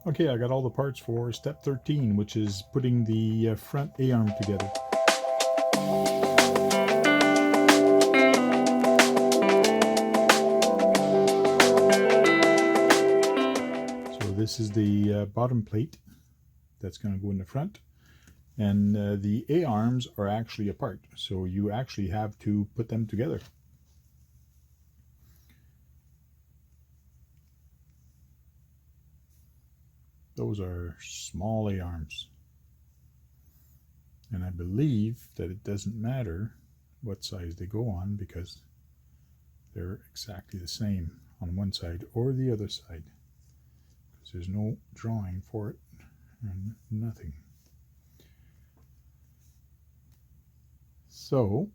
Okay, I got all the parts for step 13, which is putting the front A-arm together. So this is the bottom plate that's going to go in the front, and the A-arms are actually apart, so you actually have to put them together. Those are small A-arms, and I believe that it doesn't matter what size they go on because they're exactly the same on one side or the other side, because there's no drawing for it and nothing. So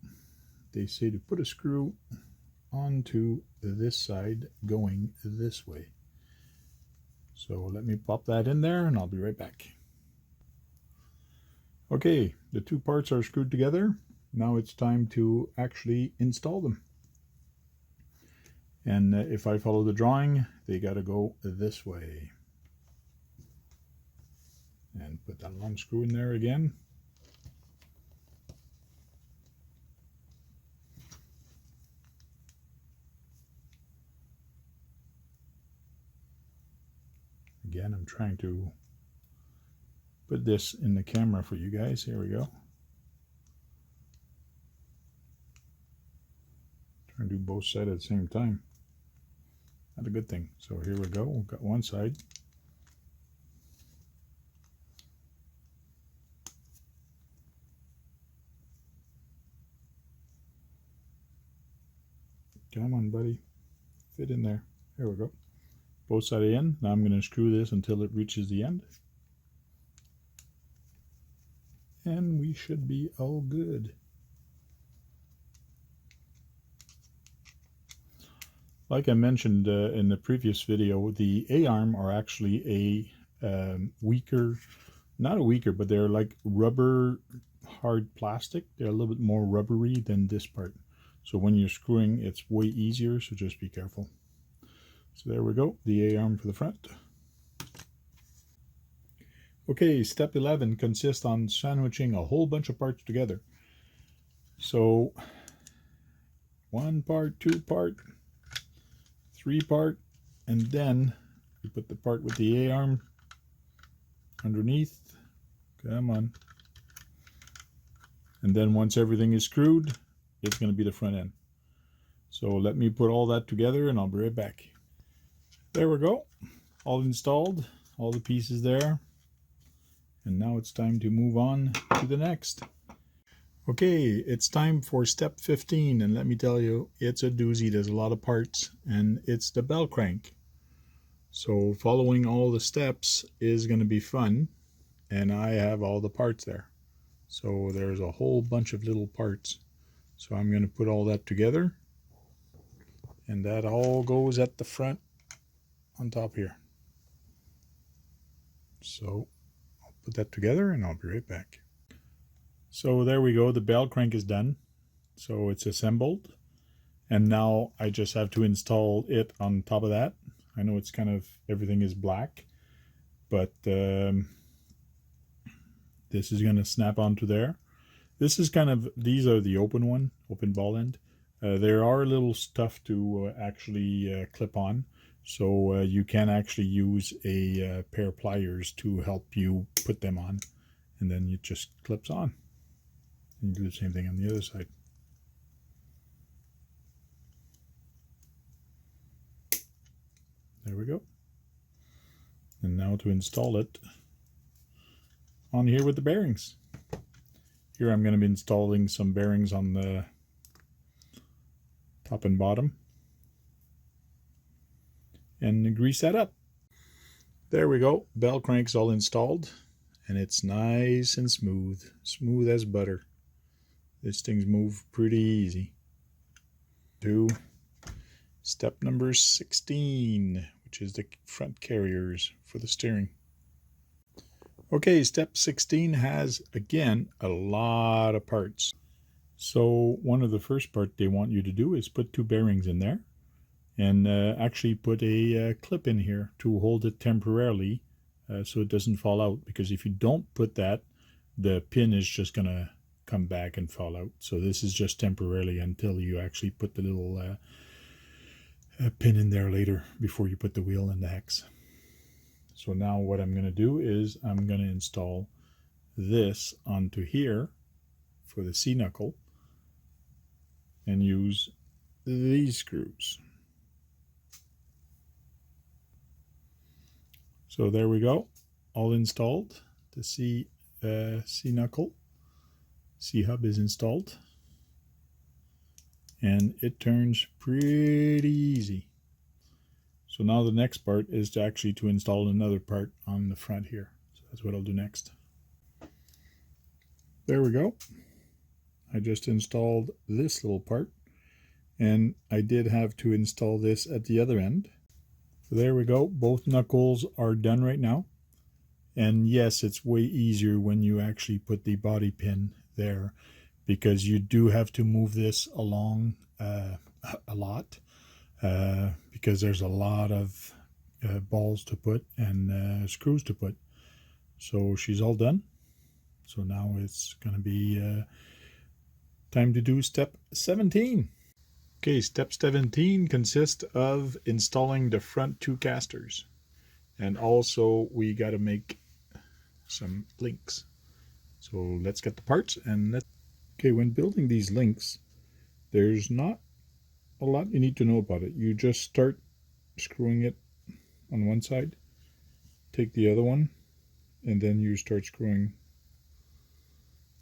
they say to put a screw onto this side going this way. So let me pop that in there and I'll be right back. Okay, the two parts are screwed together. Now it's time to actually install them. And if I follow the drawing, they got to go this way. And put that long screw in there again. Again, I'm trying to put this in the camera for you guys. Here we go. Trying to do both sides at the same time. Not a good thing. So here we go. We've got one side. Come on, buddy. Fit in there. Here we go. Both sides in. Now I'm going to screw this until it reaches the end. And we should be all good. Like I mentioned in the previous video, the A-arm are actually a weaker, not a weaker, but they're like rubber hard plastic. They're a little bit more rubbery than this part. So when you're screwing, it's way easier, so just be careful. So there we go, the A-arm for the front. Okay, step 11 consists on sandwiching a whole bunch of parts together. So 1 part, 2 part, 3 part, and then you put the part with the A-arm underneath. Come on. And then once everything is screwed, it's going to be the front end. So let me put all that together and I'll be right back. There we go, all installed, all the pieces there. And now it's time to move on to the next. Okay, it's time for step 15, and let me tell you, it's a doozy. There's a lot of parts, and it's the bell crank. So following all the steps is going to be fun, and I have all the parts there. So there's a whole bunch of little parts. So I'm going to put all that together, and that all goes at the front on top here. So I'll put that together and I'll be right back. So there we go, the bell crank is done. So it's assembled, and now I just have to install it on top of that. I know it's kind of, everything is black, but this is going to snap onto there. This is kind of, these are the open ball end. There are little stuff to actually clip on. So you can actually use a pair of pliers to help you put them on, and then it just clips on. And you do the same thing on the other side. There we go. And now to install it on here with the bearings. Here I'm going to be installing some bearings on the top and bottom, and grease that up. There we go, bell crank's all installed, and it's nice and smooth as butter. This thing's move pretty easy. To step number 16, which is the front carriers for the steering. Okay, step 16 has, again, a lot of parts. So one of the first part they want you to do is put 2 bearings in there, and actually put a clip in here to hold it temporarily so it doesn't fall out, because if you don't put that, the pin is just going to come back and fall out. So this is just temporarily until you actually put the little pin in there later, before you put the wheel and the hex. So now what I'm going to do is I'm going to install this onto here for the C knuckle and use these screws. So there we go, all installed. The C knuckle, C hub is installed, and it turns pretty easy. So now the next part is to install another part on the front here. So that's what I'll do next. There we go. I just installed this little part, and I did have to install this at the other end. So there we go, both knuckles are done right now. And yes, it's way easier when you actually put the body pin there, because you do have to move this along a lot, because there's a lot of balls to put and screws to put. So she's all done. So now it's going to be time to do step 17. Okay, step 17 consists of installing the front two casters. And also we got to make some links. So let's get the parts and okay, when building these links, there's not a lot you need to know about it. You just start screwing it on one side, take the other one, and then you start screwing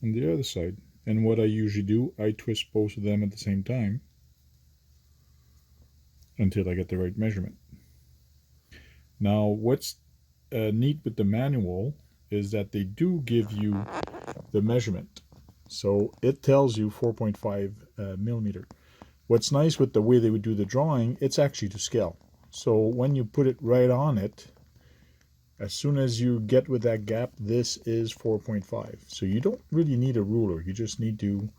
on the other side. And what I usually do, I twist both of them at the same time until I get the right measurement. Now what's neat with the manual is that they do give you the measurement. So it tells you 4.5 millimeter. What's nice with the way they would do the drawing, it's actually to scale. So when you put it right on it, as soon as you get with that gap, this is 4.5. So you don't really need a ruler. You just need to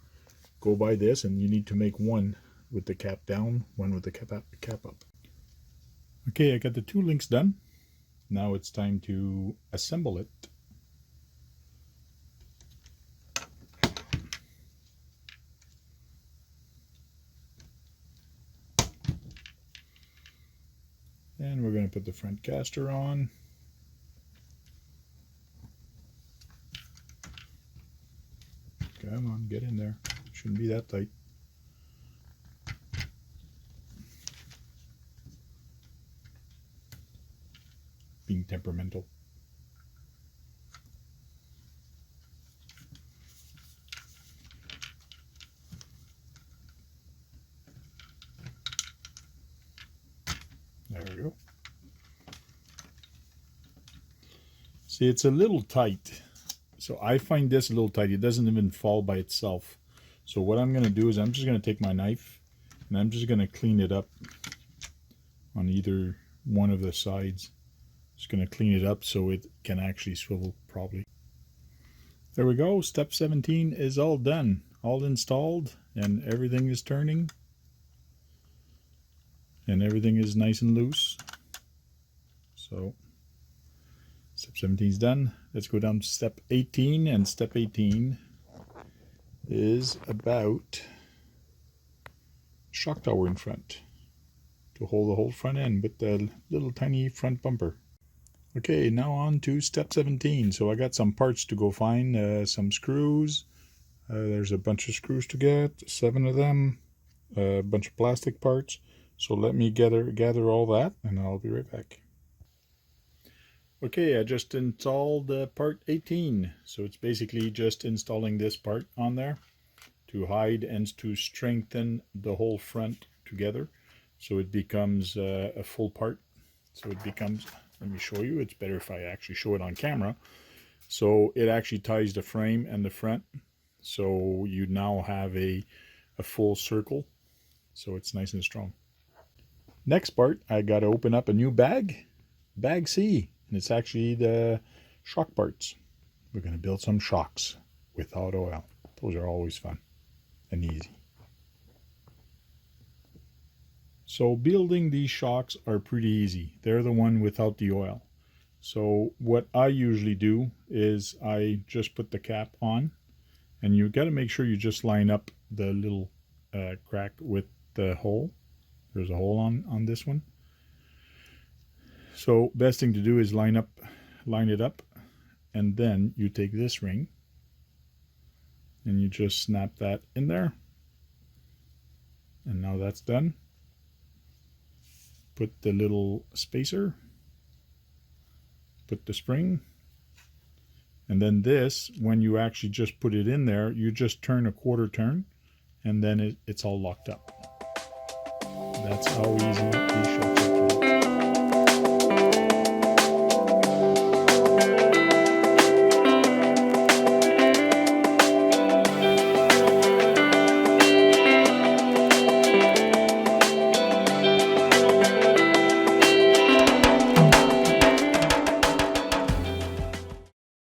go by this, and you need to make one with the cap down, one with the cap up. Okay, I got the two links done. Now it's time to assemble it. And we're going to put the front caster on. Come on, get in there. Shouldn't be that tight. Being temperamental. There we go. See, it's a little tight. So I find this a little tight. It doesn't even fall by itself. So what I'm going to do is I'm just going to take my knife and I'm just going to clean it up on either one of the sides. Just going to clean it up so it can actually swivel properly. There we go. Step 17 is all done. All installed, and everything is turning. And everything is nice and loose. So step 17 is done. Let's go down to step 18, and step 18 is about shock tower in front to hold the whole front end with the little tiny front bumper. Okay, now on to step 17. So I got some parts to go find, some screws. There's a bunch of screws to get, 7 of them, a bunch of plastic parts. So let me gather all that, and I'll be right back. Okay, I just installed part 18. So it's basically just installing this part on there to hide and to strengthen the whole front together. So it becomes a full part. So it becomes, let me show you, it's better if I actually show it on camera. So it actually ties the frame and the front. So you now have a full circle. So it's nice and strong. Next part, I got to open up a new bag C. And it's actually the shock parts. We're going to build some shocks without oil. Those are always fun and easy. So building these shocks are pretty easy. They're the one without the oil. So what I usually do is I just put the cap on, and you got to make sure you just line up the little crack with the hole. There's a hole on this one. So best thing to do is line it up, and then you take this ring and you just snap that in there. And now that's done. Put the little spacer, put the spring, and then this, when you actually just put it in there, you just turn a quarter turn, and then it's all locked up. That's how easy these shocks